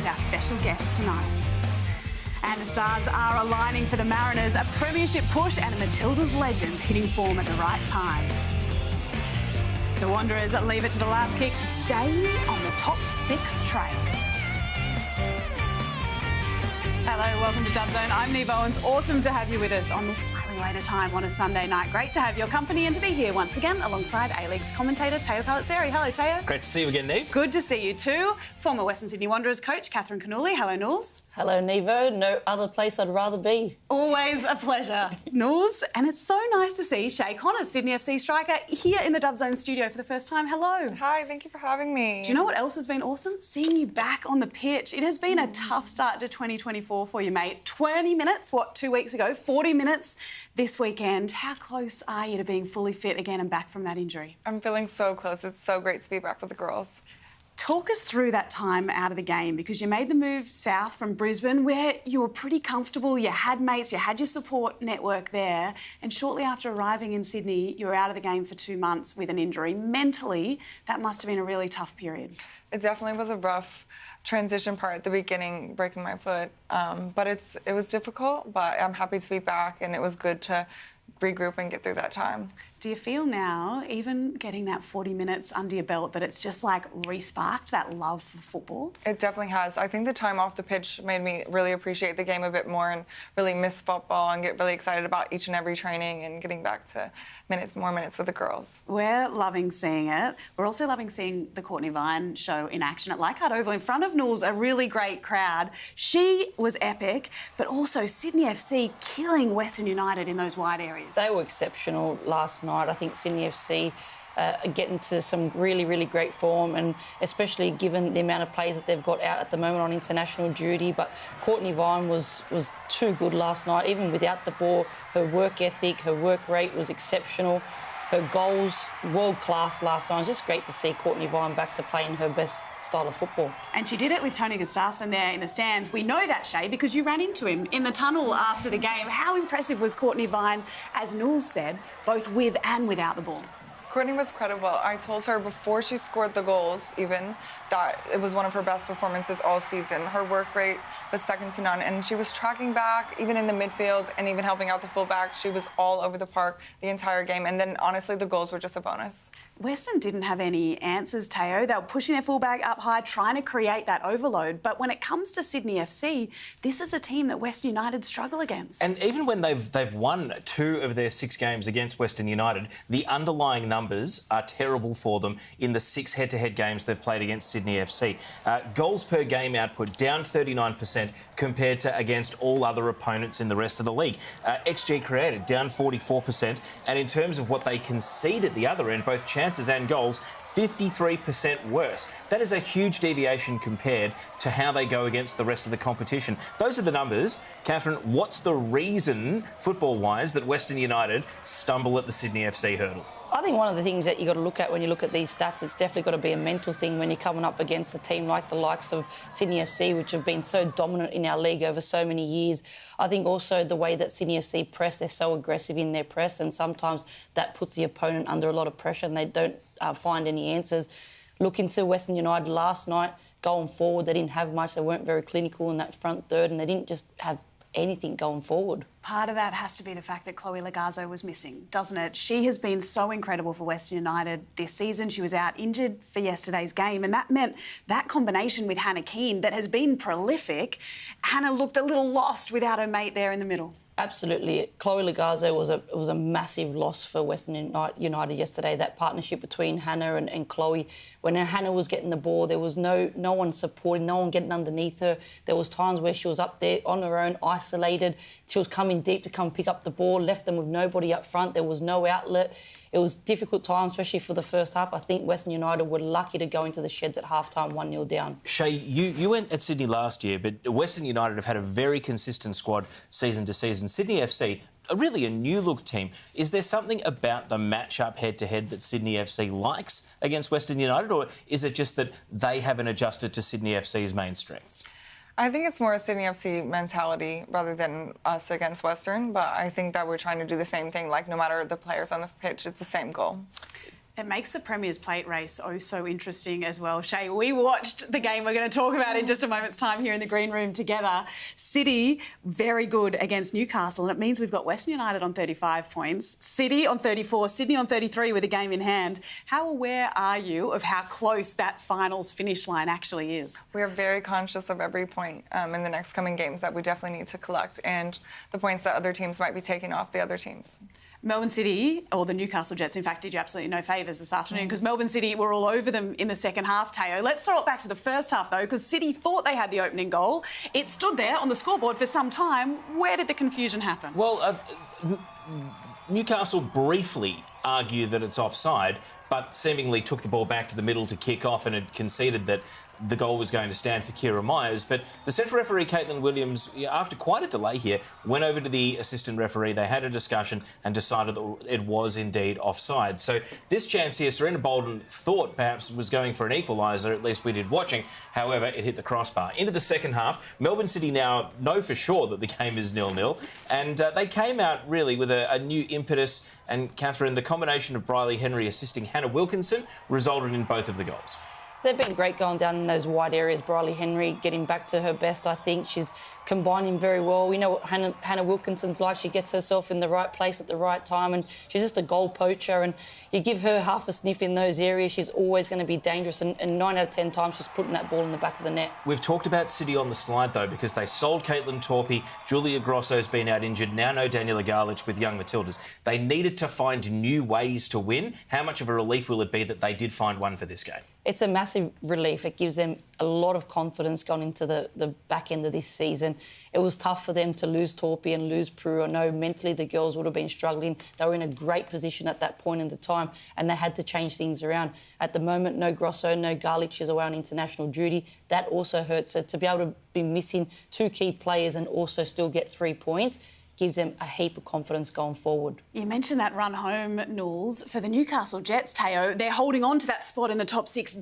our special guest tonight. And the stars are aligning for the Mariners, a premiership push and a Matildas legend hitting form at the right time. The Wanderers leave it to the last kick to stay on the top 6 trail. Hello, welcome to Dub Zone. I'm Niav Owens. Awesome to have you with us on this slightly later time on a Sunday night. Great to have your company and to be here once again alongside A-League's commentator Pellizzeri. Hello, Teo. Great to see you again, Niav. Good to see you too. Former Western Sydney Wanderers coach Catherin Cannuli. Hello, Knowles. Hello, Nevo. No other place I'd rather be. Always a pleasure, Knowles. And it's so nice to see Shea Connors, Sydney FC striker, here in the Dub Zone studio for the first time. Hello. Hi, thank you for having me. Do you know what else has been awesome? Seeing you back on the pitch. It has been a tough start to 2024 for you, mate. 20 minutes, 2 weeks ago? 40 minutes this weekend. How close are you to being fully fit again and back from that injury? I'm feeling so close. It's so great to be back with the girls. Talk us through that time out of the game, because you made the move south from Brisbane where you were pretty comfortable, you had mates, you had your support network there, and shortly after arriving in Sydney, you were out of the game for 2 months with an injury. Mentally, that must have been a really tough period. It definitely was a rough transition part at the beginning, breaking my foot, but it was difficult, but I'm happy to be back, and it was good to regroup and get through that time. Do you feel now, even getting that 40 minutes under your belt, that it's just like re-sparked that love for football? It definitely has. I think the time off the pitch made me really appreciate the game a bit more and really miss football and get really excited about each and every training and getting back to more minutes with the girls. We're loving seeing it. We're also loving seeing the Courtney Vine show in action at Leichhardt Oval in front of Knowles, a really great crowd. She was epic, but also Sydney FC killing Western United in those wide areas. They were exceptional last night. I think Sydney FC are getting to some really, really great form, and especially given the amount of players that they've got out at the moment on international duty. But Courtney Vine was too good last night, even without the ball. Her work ethic, her work rate was exceptional. Her goals, world-class last night. It's just great to see Courtney Vine back to playing her best style of football. And she did it with Tony Gustafsson there in the stands. We know that, Shea, because you ran into him in the tunnel after the game. How impressive was Courtney Vine, as Knowles said, both with and without the ball? Courtney was credible. I told her before she scored the goals even that it was one of her best performances all season. Her work rate was second to none, and she was tracking back, even in the midfield, and even helping out the fullback. She was all over the park the entire game, and then honestly the goals were just a bonus. Western didn't have any answers, Teo. They were pushing their fullback up high, trying to create that overload. But when it comes to Sydney FC, this is a team that Western United struggle against. And even when they've won 2 of their 6 games against Western United, the underlying numbers are terrible for them in the 6 head-to-head games they've played against Sydney FC. Goals per game output down 39% compared to against all other opponents in the rest of the league. XG created down 44%. And in terms of what they concede at the other end, both chances and goals, 53% worse. That is a huge deviation compared to how they go against the rest of the competition. Those are the numbers. Catherin, what's the reason, football-wise, that Western United stumble at the Sydney FC hurdle? I think one of the things that you've got to look at when you look at these stats, it's definitely got to be a mental thing when you're coming up against a team like the likes of Sydney FC, which have been so dominant in our league over so many years. I think also the way that Sydney FC press, they're so aggressive in their press, and sometimes that puts the opponent under a lot of pressure and they don't find any answers. Look into Western United last night, going forward, they didn't have much. They weren't very clinical in that front third, and they didn't just have anything going forward. Part of that has to be the fact that Chloe Lagazzo was missing, doesn't it? She has been so incredible for Western United this season. She was out injured for yesterday's game, and that meant that combination with Hannah Keane that has been prolific. Hannah looked a little lost without her mate there in the middle. Absolutely. Chloe Lagazzo was a massive loss for Western United yesterday. That partnership between Hannah and Chloe. When Hannah was getting the ball, there was no one supporting, no one getting underneath her. There was times where she was up there on her own, isolated. She was coming deep to come pick up the ball, left them with nobody up front. There was no outlet. It was difficult times, especially for the first half. I think Western United were lucky to go into the sheds at half-time 1-0 down. Shea, you went at Sydney last year, but Western United have had a very consistent squad season to season. Sydney FC, really a new-look team. Is there something about the match-up head-to-head that Sydney FC likes against Western United, or is it just that they haven't adjusted to Sydney FC's main strengths? I think it's more a Sydney FC mentality rather than us against Western, but I think that we're trying to do the same thing. Like, no matter the players on the pitch, it's the same goal. It makes the Premier's Plate race so interesting as well. Shea, we watched the game we're going to talk about in just a moment's time here in the green room together. City, very good against Newcastle, and it means we've got Western United on 35 points, City on 34, Sydney on 33 with a game in hand. How aware are you of how close that finals finish line actually is? We are very conscious of every point in the next coming games that we definitely need to collect, and the points that other teams might be taking off the other teams. Melbourne City, or the Newcastle Jets, in fact, did you absolutely no favours this afternoon because Melbourne City were all over them in the second half, Teo. Let's throw it back to the first half, though, because City thought they had the opening goal. It stood there on the scoreboard for some time. Where did the confusion happen? Well, Newcastle briefly argued that it's offside, but seemingly took the ball back to the middle to kick off and had conceded that the goal was going to stand for Kira Myers. But the central referee, Caitlin Williams, after quite a delay here, went over to the assistant referee. They had a discussion and decided that it was indeed offside. So this chance here, Serena Bolden thought perhaps was going for an equaliser, at least we did watching. However, it hit the crossbar. Into the second half, Melbourne City now know for sure that the game is 0-0. And they came out really with a new impetus. And Catherin, the combination of Briley Henry assisting Hannah Wilkinson resulted in both of the goals. They've been great going down in those wide areas. Briley Henry getting back to her best, I think. She's combining very well. We know what Hannah Wilkinson's like. She gets herself in the right place at the right time, and she's just a goal poacher. And you give her half a sniff in those areas, she's always going to be dangerous. And 9 out of 10 times, she's putting that ball in the back of the net. We've talked about City on the slide, though, because they sold Caitlin Torpey. Julia Grosso's been out injured. Now no Daniela Garlich with young Matildas. They needed to find new ways to win. How much of a relief will it be that they did find one for this game? It's a massive relief. It gives them a lot of confidence going into the back end of this season. It was tough for them to lose Torpey and lose Prue. I know mentally the girls would have been struggling. They were in a great position at that point in the time, and they had to change things around. At the moment, no Grosso, no Garlich is away on international duty. That also hurts. So to be able to be missing 2 key players and also still get 3 points gives them a heap of confidence going forward. You mentioned that run home, Knowles. For the Newcastle Jets, Teo, they're holding on to that spot in the top 6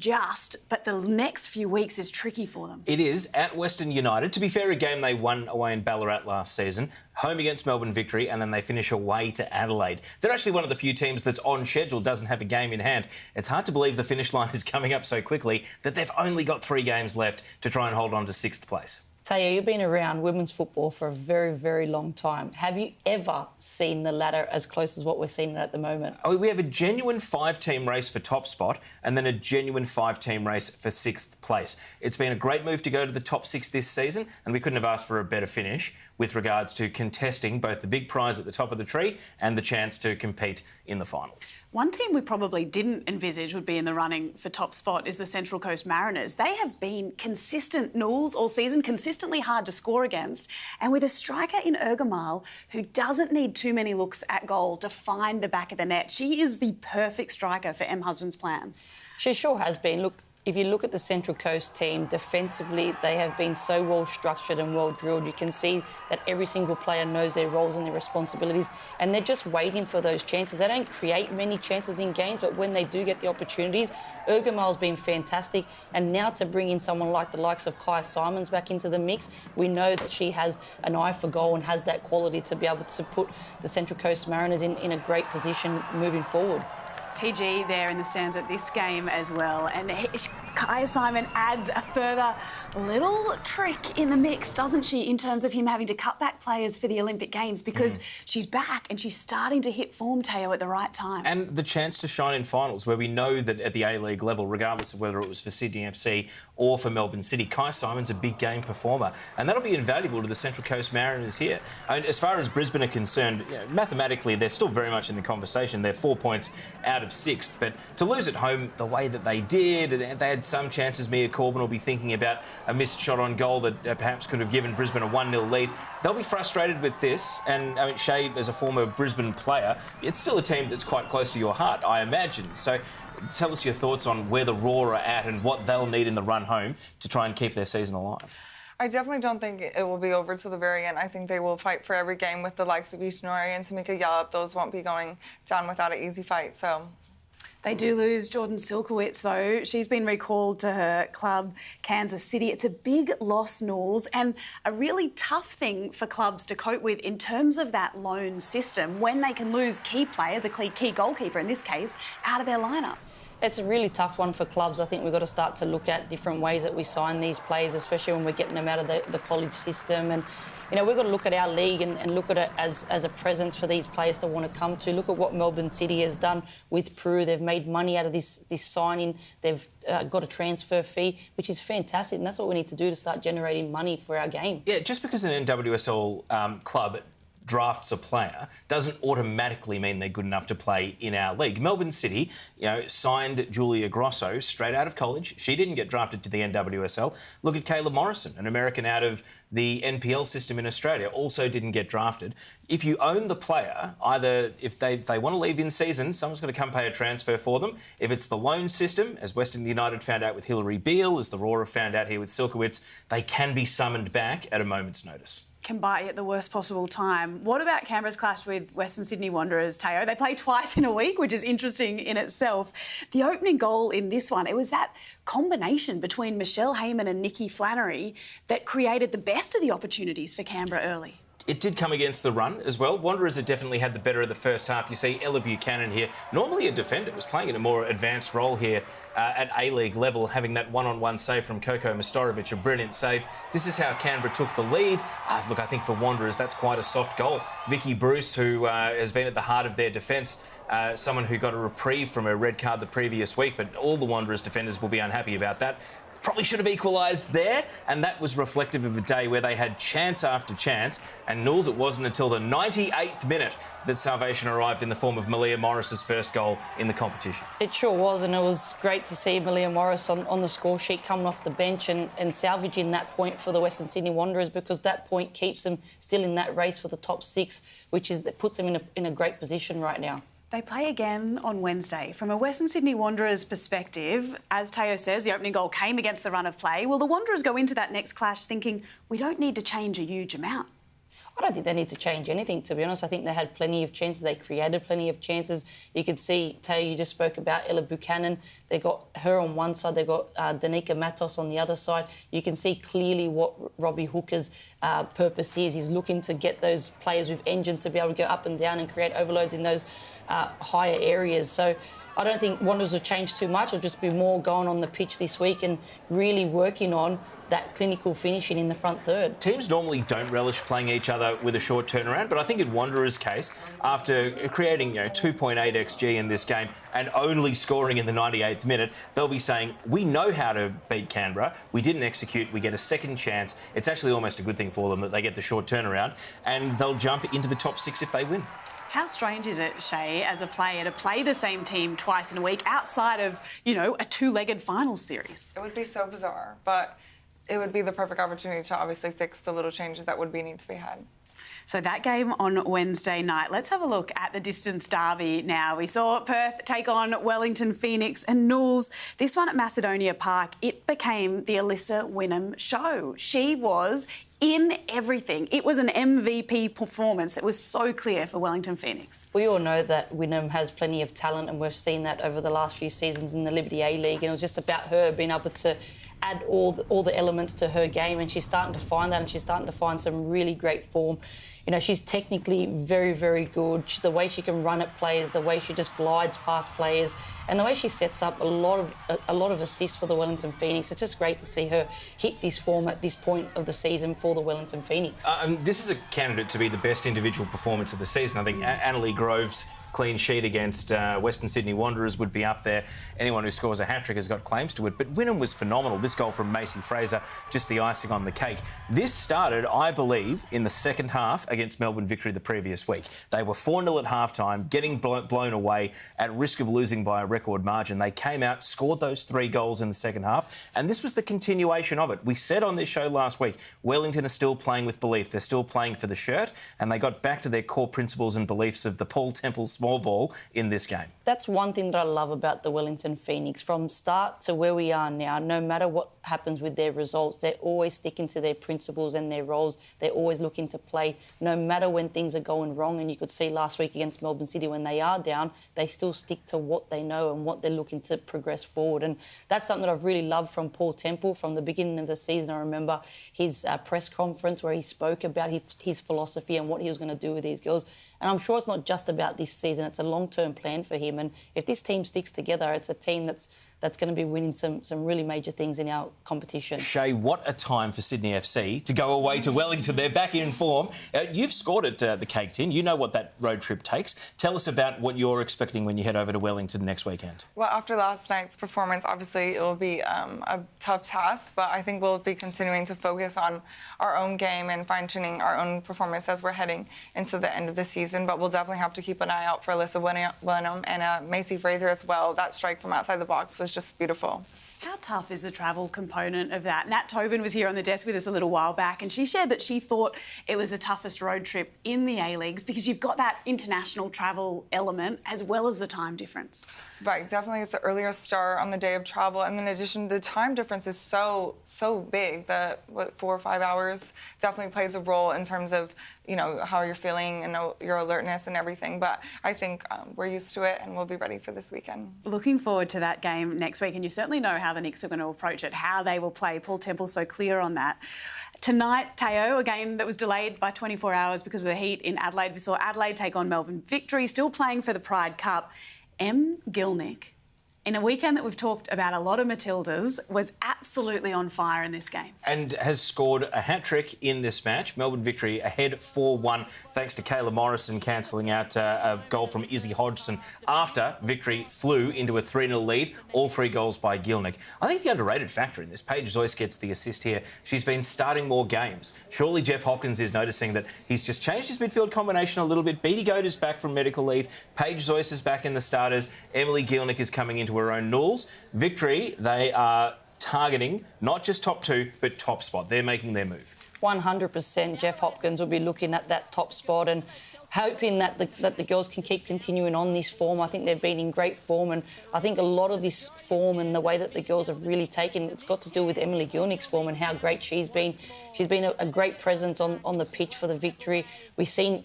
but the next few weeks is tricky for them. It is at Western United. To be fair, a game they won away in Ballarat last season, home against Melbourne Victory, and then they finish away to Adelaide. They're actually one of the few teams that's on schedule, doesn't have a game in hand. It's hard to believe the finish line is coming up so quickly that they've only got 3 games left to try and hold on to 6th place. Taya, you've been around women's football for a very, very long time. Have you ever seen the ladder as close as what we're seeing at the moment? Oh, we have a genuine 5-team race for top spot and then a genuine 5-team race for 6th place. It's been a great move to go to the top 6 this season, and we couldn't have asked for a better finish with regards to contesting both the big prize at the top of the tree and the chance to compete in the finals. One team we probably didn't envisage would be in the running for top spot is the Central Coast Mariners. They have been consistent Knowles all season, consistently hard to score against, and with a striker in Ergamal who doesn't need too many looks at goal to find the back of the net. She is the perfect striker for M. Husband's plans. She sure has been. Look, if you look at the Central Coast team, defensively, they have been so well structured and well drilled. You can see that every single player knows their roles and their responsibilities, and they're just waiting for those chances. They don't create many chances in games, but when they do get the opportunities, Ergamal's been fantastic. And now to bring in someone like the likes of Kai Simons back into the mix, we know that she has an eye for goal and has that quality to be able to put the Central Coast Mariners in a great position moving forward. TG there in the stands at this game as well. And Kaya Simon adds a further little trick in the mix, doesn't she, in terms of him having to cut back players for the Olympic Games because she's back and she's starting to hit form, Teo, at the right time. And the chance to shine in finals, where we know that at the A-League level, regardless of whether it was for Sydney FC or for Melbourne City, Kai Simon's a big game performer. And that'll be invaluable to the Central Coast Mariners here. I mean, as far as Brisbane are concerned, you know, mathematically, they're still very much in the conversation. They're 4 points out of 6th. But to lose at home the way that they did, they had some chances. Mia Corbin will be thinking about a missed shot on goal that perhaps could have given Brisbane a 1-0 lead. They'll be frustrated with this. And I mean, Shea, as a former Brisbane player, it's still a team that's quite close to your heart, I imagine. So tell us your thoughts on where the Roar are at and what they'll need in the run home to try and keep their season alive. I definitely don't think it will be over to the very end. I think they will fight for every game with the likes of Ishinoori and Tamika Yallop. Those won't be going down without an easy fight. So They do lose Jordan Silkowitz, though. She's been recalled to her club, Kansas City. It's a big loss, Knowles, and a really tough thing for clubs to cope with in terms of that loan system when they can lose key players, a key goalkeeper in this case, out of their lineup. It's a really tough one for clubs. I think we've got to start to look at different ways that we sign these players, especially when we're getting them out of the college system. And, you know, we've got to look at our league and look at it as a presence for these players to want to come to. Look at what Melbourne City has done with Peru. They've made money out of this signing. They've got a transfer fee, which is fantastic. And that's what we need to do to start generating money for our game. Yeah, just because an NWSL club drafts a player doesn't automatically mean they're good enough to play in our league. Melbourne City, signed Julia Grosso straight out of college. She didn't get drafted to the NWSL. Look at Kayla Morrison, an American out of the NPL system in Australia, also didn't get drafted. If you own the player, either if they want to leave in season, someone's got to come pay a transfer for them. If it's the loan system, as Western United found out with Hilary Beale, as the Roar have found out here with Silkowitz, they can be summoned back at a moment's notice. Can bite you at the worst possible time. What about Canberra's clash with Western Sydney Wanderers, Teo? They play twice in a week, which is interesting in itself. The opening goal in this one, it was that combination between Michelle Heyman and Nikki Flannery that created the best of the opportunities for Canberra early. It did come against the run as well. Wanderers have definitely had the better of the first half. You see Ella Buchanan here, normally a defender, was playing in a more advanced role here at A-League level, having that one-on-one save from Koko Mostorovic, a brilliant save. This is how Canberra took the lead. Look, I think for Wanderers, that's quite a soft goal. Vicky Bruce, who has been at the heart of their defence, someone who got a reprieve from a red card the previous week, but all the Wanderers defenders will be unhappy about that. Probably should have equalised there, and that was reflective of a day where they had chance after chance, and Knowles, it wasn't until the 98th minute that salvation arrived in the form of Malia Morris's first goal in the competition. It sure was, and it was great to see Malia Morris on the score sheet coming off the bench and salvaging that point for the Western Sydney Wanderers, because that point keeps them still in that race for the top six, that puts them in a great position right now. They play again on Wednesday. From a Western Sydney Wanderers perspective, as Teo says, the opening goal came against the run of play. Will the Wanderers go into that next clash thinking, we don't need to change a huge amount? I don't think they need to change anything, to be honest. I think they had plenty of chances. They created plenty of chances. You could see, Teo, you just spoke about Ella Buchanan. They got her on one side. They got Danica Matos on the other side. You can see clearly what Robbie Hooker's purpose is. He's looking to get those players with engines to be able to go up and down and create overloads in those higher areas. So I don't think Wanderers will change too much. It'll just be more going on the pitch this week and really working on that clinical finishing in the front third. Teams normally don't relish playing each other with a short turnaround, but I think in Wanderers' case, after creating 2.8 XG in this game and only scoring in the 98th minute, they'll be saying, we know how to beat Canberra, we didn't execute, we get a second chance. It's actually almost a good thing for them that they get the short turnaround, and they'll jump into the top six if they win. How strange is it, Shea, as a player, to play the same team twice in a week outside of, a two-legged finals series? It would be so bizarre, but it would be the perfect opportunity to obviously fix the little changes that would need to be had. So that game on Wednesday night. Let's have a look at the distance derby now. We saw Perth take on Wellington Phoenix, and Knowles, this one at Macedonia Park, it became the Alyssa Wynnum show. She was in everything. It was an MVP performance that was so clear for Wellington Phoenix. We all know that Wynnum has plenty of talent, and we've seen that over the last few seasons in the Liberty A-League, and it was just about her being able to add all the elements to her game, and she's starting to find that, and she's starting to find some really great form. She's technically very, very good. The way she can run at players, the way she just glides past players, and the way she sets up a lot of assists for the Wellington Phoenix. It's just great to see her hit this form at this point of the season for the Wellington Phoenix. This is a candidate to be the best individual performance of the season. I think Annalie Grove's clean sheet against Western Sydney Wanderers would be up there. Anyone who scores a hat-trick has got claims to it. But Wynnum was phenomenal. This goal from Macy Fraser, just the icing on the cake. This started, I believe, in the second half against Melbourne Victory the previous week. They were 4-0 at half-time, getting blown away at risk of losing by a record margin. They came out, scored those 3 goals in the second half, and this was the continuation of it. We said on this show last week, Wellington are still playing with belief. They're still playing for the shirt, and they got back to their core principles and beliefs of the Paul Temple small ball in this game. That's one thing that I love about the Wellington Phoenix. From start to where we are now, no matter what happens with their results. They're always sticking to their principles and their roles. They're always looking to play, no matter when things are going wrong. And you could see last week against Melbourne City, when they are down, they still stick to what they know and what they're looking to progress forward. And that's something that I've really loved from Paul Temple from the beginning of the season. I remember his press conference where he spoke about his philosophy and what he was going to do with these girls. And I'm sure it's not just about this season. It's a long-term plan for him. And if this team sticks together, it's a team that's going to be winning some really major things in our competition. Shea, what a time for Sydney FC to go away to Wellington. They're back in form. You've scored at the Cake Tin. You know what that road trip takes. Tell us about what you're expecting when you head over to Wellington next weekend. Well, after last night's performance, obviously it will be a tough task, but I think we'll be continuing to focus on our own game and fine-tuning our own performance as we're heading into the end of the season. But we'll definitely have to keep an eye out for Alyssa Wenham and Macy Fraser as well. That strike from outside the box was just beautiful. How tough is the travel component of that? Nat Tobin was here on the desk with us a little while back, and she shared that she thought it was the toughest road trip in the A-Leagues because you've got that international travel element as well as the time difference. Right, definitely it's an earlier start on the day of travel, and in addition, the time difference is so big. The 4 or 5 hours definitely plays a role in terms of, you know, how you're feeling and your alertness and everything. But I think we're used to it, and we'll be ready for this weekend. Looking forward to that game next week, and you certainly know how the Knicks are going to approach it, how they will play. Paul Temple's so clear on that. Tonight, Teo, a game that was delayed by 24 hours because of the heat in Adelaide. We saw Adelaide take on Melbourne Victory, still playing for the Pride Cup. M. Gilnick, in a weekend that we've talked about a lot of Matildas, was absolutely on fire in this game. And has scored a hat-trick in this match. Melbourne Victory ahead 4-1 thanks to Kayla Morrison cancelling out a goal from Izzy Hodgson after Victory flew into a 3-0 lead, all 3 goals by Gilnick. I think the underrated factor in this, Paige Zoyce gets the assist here. She's been starting more games. Surely Jeff Hopkins is noticing that he's just changed his midfield combination a little bit. Beattie Goat is back from medical leave. Paige Zoyce is back in the starters. Emily Gilnick is coming into her own Knowles. Victory, they are targeting not just top 2, but top spot. They're making their move. 100% Jeff Hopkins will be looking at that top spot and hoping that the girls can keep continuing on this form. I think they've been in great form, and I think a lot of this form and the way that the girls have really taken, it's got to do with Emily Gilnick's form and how great she's been. She's been a great presence on the pitch for the Victory. We've seen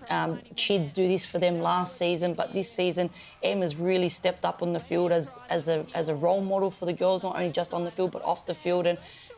Chids do this for them last season, but this season Em has really stepped up on the field as a role model for the girls, not only just on the field but off the field. And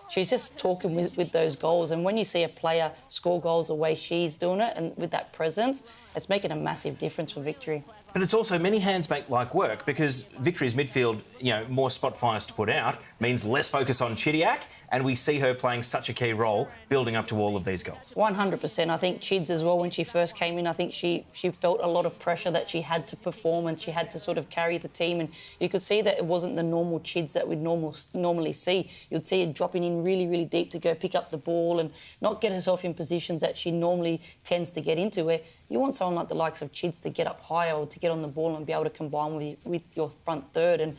she's just talking with those goals. And when you see a player score goals the way she's doing it and with that presence, it's making a massive difference for Victory. But it's also many hands make light work because Victory's midfield, you know, more spot fires to put out means less focus on Chidiac, and we see her playing such a key role building up to all of these goals. 100%. I think Chids as well, when she first came in, I think she felt a lot of pressure that she had to perform and she had to sort of carry the team, and you could see that it wasn't the normal Chids that we'd normally see. You'd see her dropping in really, really deep to go pick up the ball and not get herself in positions that she normally tends to get into, where you want someone like the likes of Chids to get up higher or to get on the ball and be able to combine with your front third. And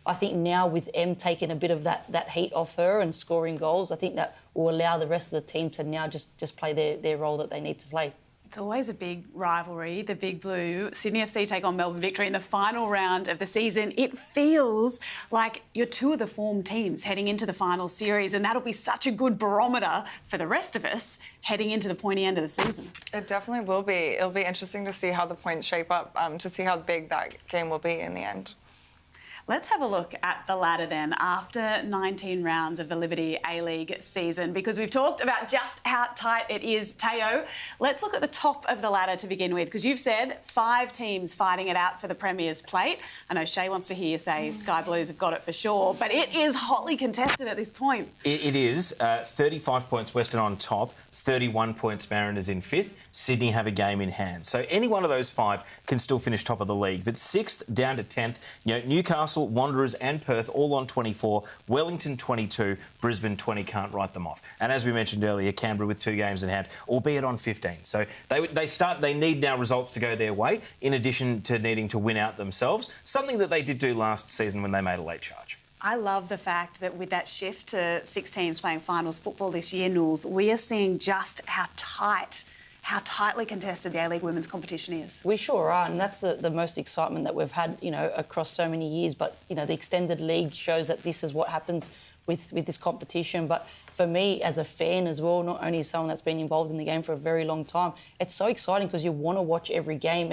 I think now with Em taking a bit of that heat off her and scoring goals, I think that will allow the rest of the team to now just play their role that they need to play. It's always a big rivalry, the Big Blue. Sydney FC take on Melbourne Victory in the final round of the season. It feels like you're 2 of the form teams heading into the final series, and that'll be such a good barometer for the rest of us heading into the pointy end of the season. It definitely will be. It'll be interesting to see how the points shape up, to see how big that game will be in the end. Let's have a look at the ladder then after 19 rounds of the Liberty A-League season, because we've talked about just how tight it is. Teo, let's look at the top of the ladder to begin with, because you've said 5 teams fighting it out for the Premier's plate. I know Shea wants to hear you say Sky Blues have got it for sure, but it is hotly contested at this point. It is. 35 points Western on top, 31 points Mariners in 5th. Sydney have a game in hand. So any one of those 5 can still finish top of the league. But 6th down to 10th, you know, Newcastle, Wanderers and Perth all on 24, Wellington 22, Brisbane 20, can't write them off. And as we mentioned earlier, Canberra with 2 games in hand, albeit on 15. So they need now results to go their way, in addition to needing to win out themselves, something that they did do last season when they made a late charge. I love the fact that with that shift to 6 teams playing finals football this year, Knowles, we are seeing just how tightly contested the A-League women's competition is. We sure are, and that's the most excitement that we've had, you know, across so many years. But, you know, the extended league shows that this is what happens with this competition. But for me, as a fan as well, not only someone that's been involved in the game for a very long time, it's so exciting because you want to watch every game.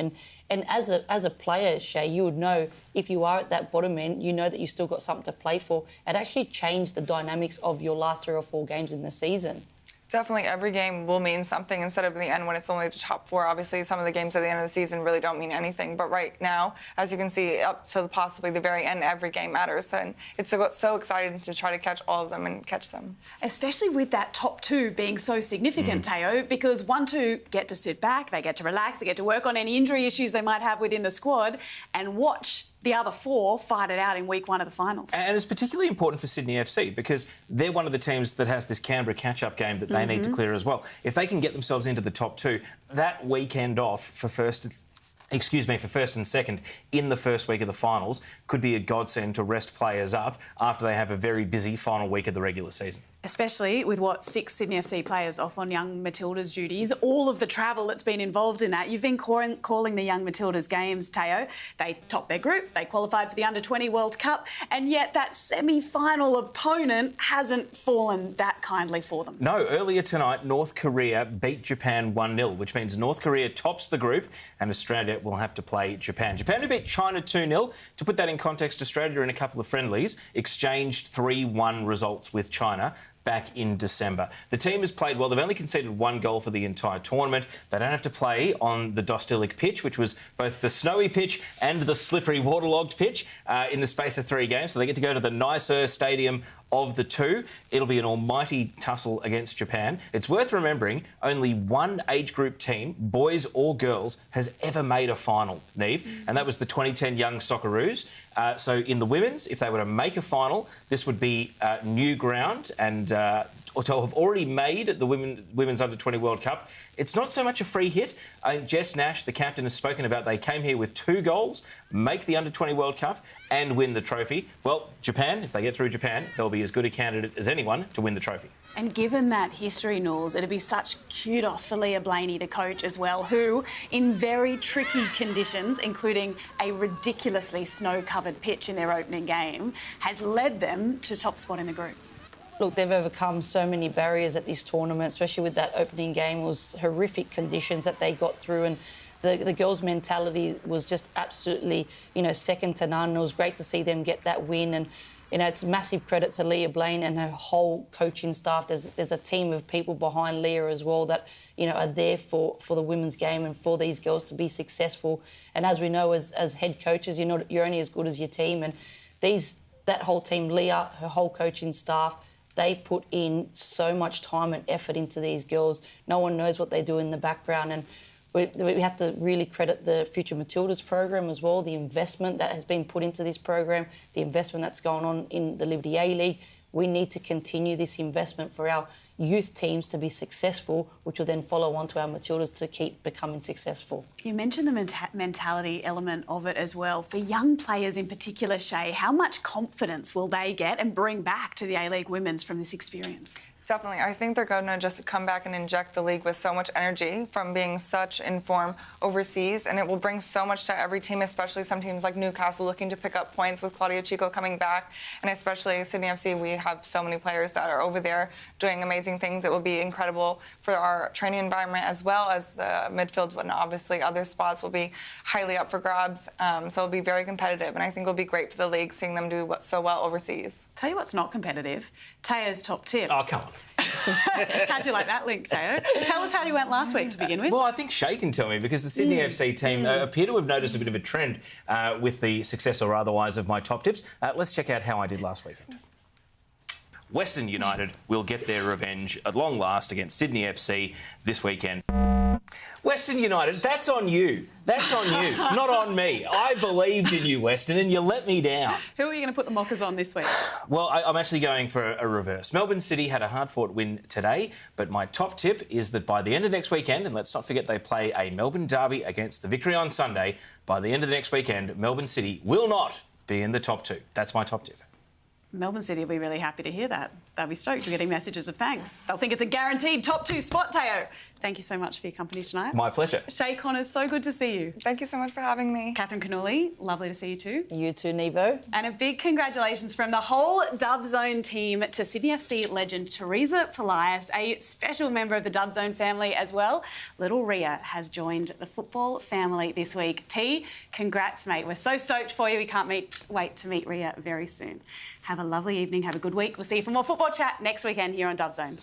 And as a player, Shea, you would know if you are at that bottom end, you know that you still got something to play for. It actually changed the dynamics of your last 3 or 4 games in the season. Definitely every game will mean something instead of the end when it's only the top 4. Obviously, some of the games at the end of the season really don't mean anything. But right now, as you can see, up to possibly the very end, every game matters. And it's so exciting to try to catch all of them and catch them. Especially with that top 2 being so significant, Teo, because 1, 2 get to sit back, they get to relax, they get to work on any injury issues they might have within the squad and watch the other 4 fight it out in week 1 of the finals. And it's particularly important for Sydney FC because they're one of the teams that has this Canberra catch-up game that they need to clear as well. If they can get themselves into the top 2, that weekend off for first and second in the first week of the finals could be a godsend to rest players up after they have a very busy final week of the regular season. Especially with, 6 Sydney FC players off on young Matildas duties, all of the travel that's been involved in that. You've been calling the young Matildas games, Teo. They topped their group, they qualified for the Under-20 World Cup, and yet that semi-final opponent hasn't fallen that kindly for them. No, earlier tonight, North Korea beat Japan 1-0, which means North Korea tops the group and Australia will have to play Japan. Japan who beat China 2-0. To put that in context, Australia in a couple of friendlies exchanged 3-1 results with China back in December. The team has played well. They've only conceded 1 goal for the entire tournament. They don't have to play on the Dostilic pitch, which was both the snowy pitch and the slippery waterlogged pitch in the space of 3 games. So they get to go to the nicer stadium of the 2. It'll be an almighty tussle against Japan. It's worth remembering only 1 age group team, boys or girls, has ever made a final, Niamh, and that was the 2010 Young Socceroos. So in the women's, if they were to make a final, this would be new ground and or to have already made the Women's Under-20 World Cup. It's not so much a free hit. Jess Nash, the captain, has spoken about they came here with 2 goals, make the Under-20 World Cup and win the trophy. Well, Japan, if they get through Japan, they'll be as good a candidate as anyone to win the trophy. And given that history, Knowles, it'd be such kudos for Leah Blaney, the coach as well, who, in very tricky conditions, including a ridiculously snow-covered pitch in their opening game, has led them to top spot in the group. Look, they've overcome so many barriers at this tournament, especially with that opening game. It was horrific conditions that they got through, and the girls' mentality was just absolutely, second to none. It was great to see them get that win, and it's massive credit to Leah Blaine and her whole coaching staff. There's a team of people behind Leah as well that are there for the women's game and for these girls to be successful. And as we know, as head coaches, you're only as good as your team, and that whole team, Leah, her whole coaching staff, they put in so much time and effort into these girls. No one knows what they do in the background, and we have to really credit the Future Matildas program as well, the investment that has been put into this program, the investment that's going on in the Liberty A-League. We need to continue this investment for our youth teams to be successful, which will then follow on to our Matildas to keep becoming successful. You mentioned the mentality element of it as well. For young players in particular, Shea, how much confidence will they get and bring back to the A-League Women's from this experience? Definitely. I think they're going to just come back and inject the league with so much energy from being such in form overseas, and it will bring so much to every team, especially some teams like Newcastle looking to pick up points with Claudia Chico coming back, and especially Sydney FC. We have so many players that are over there doing amazing things. It will be incredible for our training environment as well as the midfield, and obviously other spots will be highly up for grabs. So it'll be very competitive, and I think it'll be great for the league seeing them do so well overseas. Tell you what's not competitive, Taya's top tip. Oh, come on. How'd you like that link, Teo? Tell us how you went last week to begin with. Well, I think Shea can tell me because the Sydney FC team appear to have noticed a bit of a trend with the success or otherwise of my top tips. Let's check out how I did last weekend. Western United will get their revenge at long last against Sydney FC this weekend. Western United, that's on you. That's on you, not on me. I believed in you, Western, and you let me down. Who are you going to put the mockers on this week? Well, I'm actually going for a reverse. Melbourne City had a hard-fought win today, but my top tip is that by the end of next weekend, and let's not forget they play a Melbourne derby against the Victory on Sunday, by the end of the next weekend, Melbourne City will not be in the top 2. That's my top tip. Melbourne City will be really happy to hear that. They'll be stoked. We're getting messages of thanks. They'll think it's a guaranteed top 2 spot, Teo. Thank you so much for your company tonight. My pleasure. Shea Connors, so good to see you. Thank you so much for having me. Catherin Cannuli, lovely to see you too. You too, Nevo. And a big congratulations from the whole Dub Zone team to Sydney FC legend Teresa Polias, a special member of the Dub Zone family as well. Little Ria has joined the football family this week. T, congrats, mate. We're so stoked for you. We can't wait to meet Ria very soon. Have a lovely evening. Have a good week. We'll see you for more football chat next weekend here on Dub Zone.